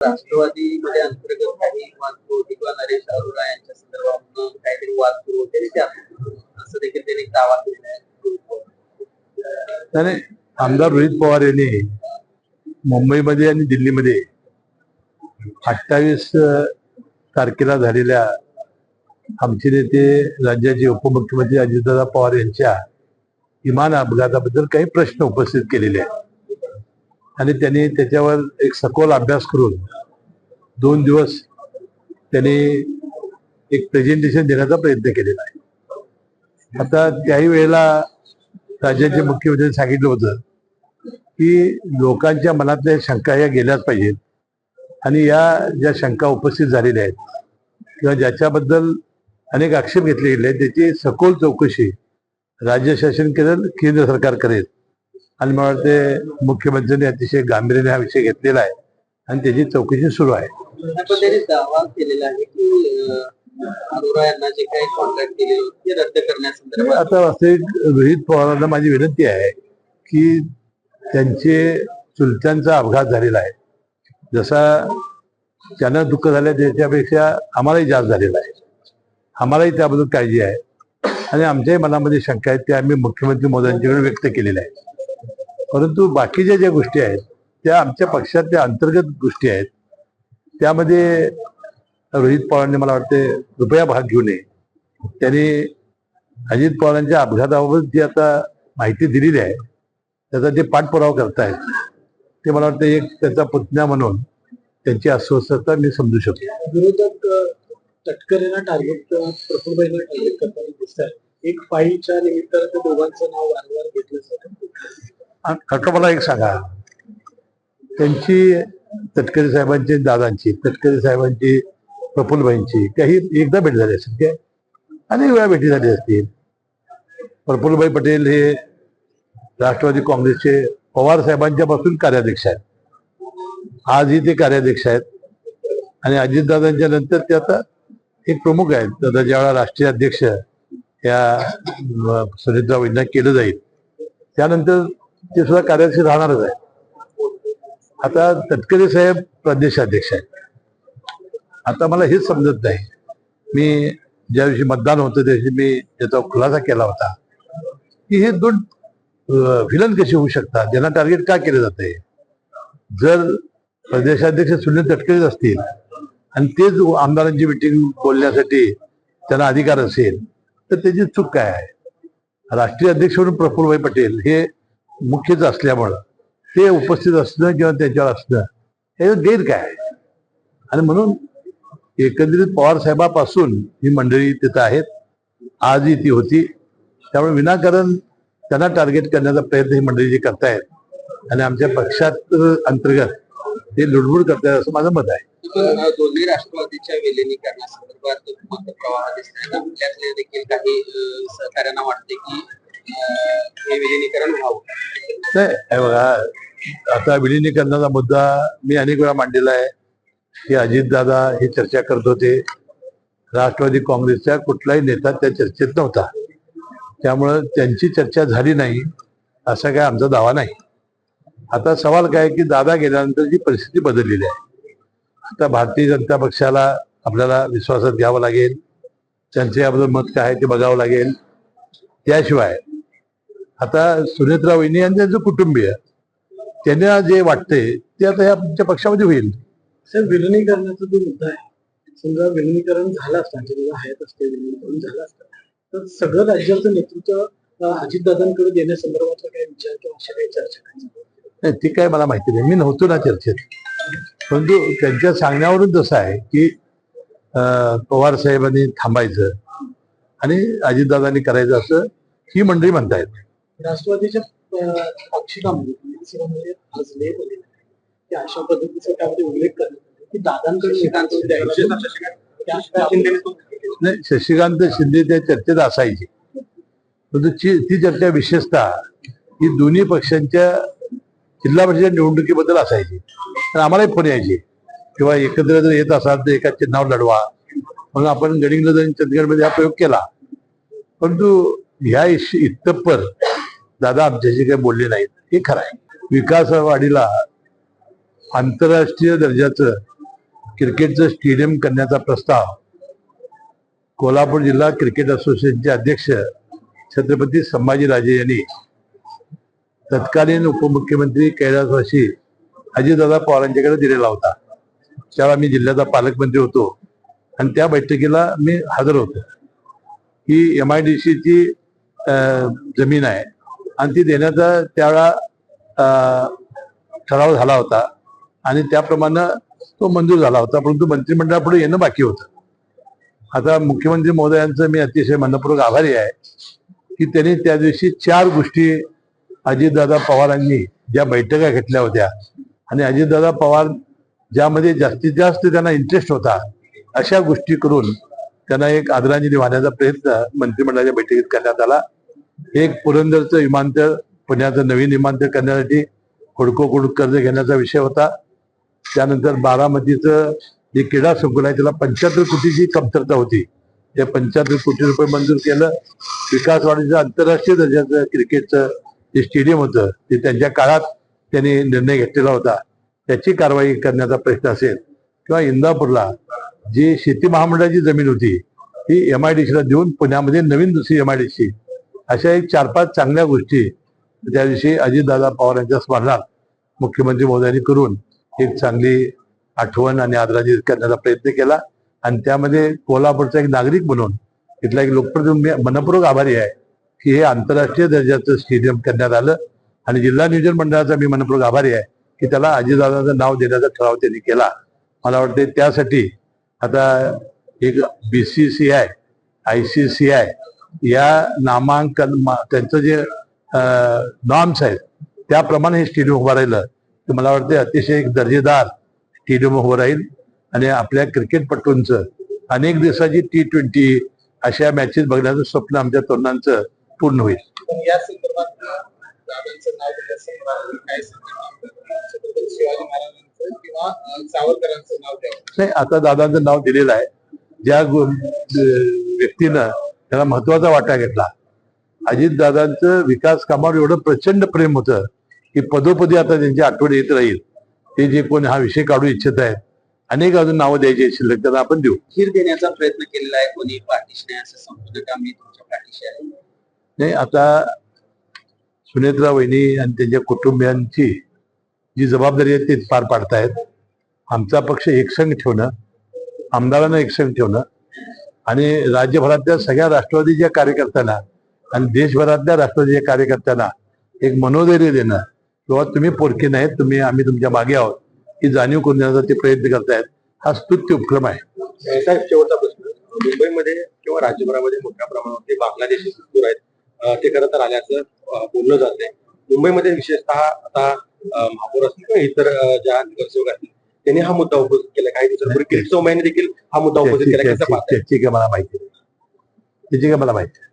राष्ट्रवादीमध्ये अंतर्गत काही वाद किंवा नरेश अरोरा यांच्या संदर्भात काहीतरी वाद सुरू होते असं देखील त्यांनी दावा केलेला आहे. आमदार रोहित पवार यांनी मुंबईमध्ये आणि दिल्लीमध्ये 28 तारखेला झालेल्या आमचे नेते राज्याचे उपमुख्यमंत्री अजितदादा पवार यांच्या विमान अपघाताबद्दल काही प्रश्न उपस्थित केलेले आहेत आणि त्यांनी त्याच्यावर एक सखोल अभ्यास करून 2 दिवस त्यांनी एक प्रेझेंटेशन देण्याचा प्रयत्न केलेला आहे. आता त्याही वेळेला राज्याचे मुख्यमंत्र्यांनी सांगितलं होतं की लोकांच्या मनातल्या शंका या गेल्याच पाहिजेत आणि या ज्या शंका उपस्थित झालेल्या आहेत किंवा ज्याच्याबद्दल अनेक आक्षेप घेतले गेले आहेत त्याची सखोल चौकशी राज्य शासन करेल, केंद्र सरकार करेल आणि मला वाटते मुख्यमंत्र्यांनी अतिशय गांभीर्याने हा विषय घेतलेला आहे आणि त्याची चौकशी सुरू आहे. त्यांनी दावा केलेला आहे की अरोरा यांना जे काही कॉन्ट्रॅक्ट केले ते रद्द करण्यासंदर्भात आता वास्तविक रोहित पवारांना माझी विनंती आहे की त्यांचे चुलत्यांचा अपघात झालेला आहे, जसा त्यांना दुःख झालं त्याच्यापेक्षा आम्हालाही जास्त झालेला आहे. आम्हालाही त्याबद्दल काळजी आहे आणि आमच्याही मनामध्ये शंका आहेत त्या आम्ही मुख्यमंत्री मोदींच्याकडे व्यक्त केलेल्या आहेत. परंतु बाकीच्या ज्या गोष्टी आहेत त्या आमच्या पक्षातल्या अंतर्गत गोष्टी आहेत, त्यामध्ये रोहित पवारांनी मला वाटते कृपया भाग घेऊ नये. त्यांनी अजित पवारांच्या अपघाताबाबत जी आता माहिती दिलेली आहे त्याचा ते पाठपुरावा करतायत ते मला वाटतं एक त्याचा पुतण्या म्हणून त्यांची अस्वस्थता मी समजू शकतो. विरोधक तटकरेंना टार्गेट प्रफुल्लभाईंना टार्गेट करताना दिसतात. एक फाईलच्या निमित्तानं त्या दोघांचं नाव वारंवार घेतलं जातं. काका मला एक सांगा, त्यांची तटकरे साहेबांची, दादांची, तटकरे साहेबांची, प्रफुल्लभाईंची काही एकदा भेट झाली असेल काय, अनेक वेळा भेटी झाली असतील. प्रफुल्लभाई पटेल हे राष्ट्रवादी काँग्रेसचे पवार साहेबांच्या पासून कार्याध्यक्ष आहेत, आजही ते कार्याध्यक्ष आहेत आणि अजितदादांच्या नंतर ते आता एक प्रमुख आहेत. आता ज्यावेळेला राष्ट्रीय अध्यक्ष या सुनीतरावांना केलं जाईल त्यानंतर ते सुद्धा कार्याध्यक्ष राहणारच आहे. आता तटकरे साहेब प्रदेशाध्यक्ष आहेत. आता मला हेच समजत नाही, मी ज्या दिवशी मतदान होतं त्या दिवशी मी त्याचा खुलासा केला होता की हे 2 विलन कसे होऊ शकतात, त्यांना टार्गेट का केलं जातंय. जर प्रदेशाध्यक्ष सुनील तटकरेच असतील आणि तेच आमदारांची मिटिंग बोलण्यासाठी त्यांना अधिकार असेल तर त्याची चूक काय आहे. राष्ट्रीय अध्यक्ष म्हणून प्रफुल्लभाई पटेल हे मुख्यच असल्यामुळं ते उपस्थित असणं किंवा त्यांच्यावर असणं हे गैर काय आहे. आणि म्हणून एकंदरीत पवार साहेबापासून ही मंडळी तिथं आहेत, आजही ती होती. त्यामुळे विनाकारण त्यांना टार्गेट करण्याचा प्रयत्न ही मंडळी जी करतायत आणि आमच्या पक्षात अंतर्गत ते लुडबुड करतायत असं माझं मत आहे. दोन्ही राष्ट्रवादीच्या विलिनीकरणासंदर्भात मतप्रवाह दिसतात. आपल्यातले देखील काही सहकार्यांना वाटते की हे विलिनीकरण व्हावं. नाही बघा, आता विलिनीकरणाचा मुद्दा मी अनेक वेळा मांडलेला आहे की अजितदादा हे चर्चा करत होते, राष्ट्रवादी काँग्रेसचा कुठलाही नेता त्या चर्चेत नव्हता, त्यामुळं त्यांची चर्चा झाली नाही असा काय आमचा दावा नाही. आता सवाल काय की दादा गेल्यानंतर जी परिस्थिती बदललेली आहे, आता भारतीय जनता पक्षाला आपल्याला विश्वासात घ्यावं लागेल, त्यांचे याबद्दल मत काय आहे ते बघावं लागेल. त्याशिवाय आता सुनेत्रा वहिनी आणि त्यांचं कुटुंबीय त्यांना जे वाटतंय ते आता या आमच्या पक्षामध्ये होईल. सर, विलिनीकरणाचा जो मुद्दा आहे, समजा विलिनीकरण झालं असतं, हयात असते विलिनीकरण झालं असतं तर सगळं राज्याचं नेतृत्व अजितदादांकडे देण्यासंदर्भातला काय विचार किंवा अशा काही चर्चा नाही, ती काय मला माहिती नाही, मी नव्हतो ना चर्चेत. परंतु त्यांच्या सांगण्यावरून जसं आहे की पवार साहेबांनी थांबायचं आणि अजितदादांनी करायचं असं ही मंडळी म्हणतायत. राष्ट्रवादीच्या पाक्षिकामध्ये भाजले की अशा पद्धतीचा त्यामध्ये उल्लेख करण्यात की दादांकडे नाही, शशिकांत शिंदे त्या चर्चेत असायची, परंतु ती चर्चा विशेषतः ही दोन्ही पक्षांच्या जिल्हा परिषद निवडणुकीबद्दल असायची. तर आम्हालाही फोन यायचे किंवा एकत्र जर येत असाल तर एका चिन्हावर लढवा म्हणून आपण गडिंग्लज आणि चंदगडमध्ये हा प्रयोग केला. परंतु ह्या इतपर दादा आमच्याशी काही बोलले नाहीत हे खरं आहे. विकासवाडीला आंतरराष्ट्रीय दर्जाचं क्रिकेटचं स्टेडियम करण्याचा प्रस्ताव कोल्हापूर जिल्हा क्रिकेट असोसिएशनचे अध्यक्ष छत्रपती संभाजीराजे यांनी तत्कालीन उपमुख्यमंत्री कैलासवासी अजितदादा पवारांच्याकडे दिलेला होता. त्यावेळा मी जिल्ह्याचा पालकमंत्री होतो आणि त्या बैठकीला मी हजर होतो. ही MIDC ची जमीन आहे आणि ती देण्याचा त्यावेळा ठराव झाला होता आणि त्याप्रमाणे तो मंजूर झाला होता, परंतु मंत्रिमंडळापुढे येणं बाकी होतं. आता मुख्यमंत्री महोदयांचं मी अतिशय मनपूर्वक आभारी आहे की त्यांनी त्या दिवशी 4 गोष्टी अजितदादा पवारांनी ज्या बैठका घेतल्या होत्या आणि अजितदादा पवार ज्यामध्ये जास्तीत जास्त त्यांना इंटरेस्ट होता अशा गोष्टी करून त्यांना एक आदरांजली वाहण्याचा प्रयत्न मंत्रिमंडळाच्या बैठकीत करण्यात आला. एक पुरंदरचं विमानतळ, पुण्याचं नवीन विमानतळ करण्यासाठी हुडकोकडून कर्ज घेण्याचा विषय होता. त्यानंतर बारामतीचं जे क्रीडा संकुल आहे त्याला 75 कोटीची कमतरता होती, ते 75 कोटी रुपये मंजूर केलं. विकासवाडीचं आंतरराष्ट्रीय दर्जाचं क्रिकेटचं जे स्टेडियम होतं ते त्यांच्या काळात त्यांनी निर्णय घेतलेला होता, त्याची कारवाई करण्याचा प्रश्न असेल किंवा इंदापूरला जी शेती महामंडळाची जमीन होती ती MIDCला देऊन पुण्यामध्ये नवीन दुसरी MIDC, अशा एक 4-5 चांगल्या गोष्टी त्या दिवशी अजितदादा पवार यांच्या स्मरणात मुख्यमंत्री महोदयांनी करून एक चांगली आठवण आणि आदरांजली करण्याचा प्रयत्न केला. आणि त्यामध्ये कोल्हापूरचा एक नागरिक म्हणून तिथला एक लोकप्रतिनिधी मनपूर्वक आभारी आहे की हे आंतरराष्ट्रीय दर्जाचं स्टेडियम करण्यात आलं. आणि जिल्हा नियोजन मंडळाचा मी मनपूर्वक आभारी आहे की त्याला अजितदादाचं नाव देण्याचा ठराव त्यांनी केला. मला वाटते त्यासाठी आता एक BCCI ICCI या नामांकन त्यांचं जे नॉर्म्स आहेत त्याप्रमाणे हे स्टेडियम उभं राहिलं तर मला वाटते अतिशय एक दर्जेदार स्टेडियम उभं राहील आणि आपल्या क्रिकेटपटूंचं अनेक दिवसाची T20 अशा मॅचेस बघण्याचं स्वप्न आमच्या तरुणांचं पूर्ण होईल. पण या संदर्भात दादांचं नाव घेण्यासंदर्भात काय सांगणार? छत्रपती शिवाजी महाराजांचं किंवा सावरकरांचं नाव द्यावं? नाही, आता दादांचं नाव दिलेलं आहे. ज्या व्यक्तीनं त्याला महत्वाचा वाटा घेतला, अजितदादांचं विकास कामावर एवढं प्रचंड प्रेम होतं की पदोपदी आता त्यांची आठवण येत राहील. ते जे कोण हा विषय काढू इच्छित आहेत, अनेक अजून नावं द्यायची शिल्लक त्यांना आपण देऊ. खीर देण्याचा प्रयत्न केलेला आहे, कोणी पाठीशी नाही असं संपूर्ण काम मी तुमच्या पाठीशी आहे. नाही, आता सुनेत्रा वहिनी आणि त्यांच्या कुटुंबियांची जी जबाबदारी आहे ते पार पाडतायत. आमचा पक्ष एकसंघ ठेवणं, आमदारांना एकसंघ ठेवणं आणि राज्यभरातल्या सगळ्या राष्ट्रवादीच्या कार्यकर्त्यांना आणि देशभरातल्या राष्ट्रवादीच्या कार्यकर्त्यांना एक मनोधैर्य देणं किंवा तुम्ही पोरके नाहीत, आम्ही तुमच्या मागे आहोत ही जाणीव करून देण्याचा ते प्रयत्न करतायत. हा स्तुत्य उपक्रम आहे. साहेब, शेवटचा प्रश्न. मुंबईमध्ये किंवा राज्यभरामध्ये मोठ्या प्रमाणावर बांगलादेशी मजूर आहेत, ते खरं तर आल्याचं बोललं जाते. मुंबईमध्ये विशेषतः आता महापौर असतील किंवा इतर ज्या नगरसेवक असतील त्यांनी हा मुद्दा उपस्थित केला. काही दिवसांपूर्वी किरीट सोमय्यांनी देखील हा मुद्दा उपस्थित केला. त्याची काय मला माहिती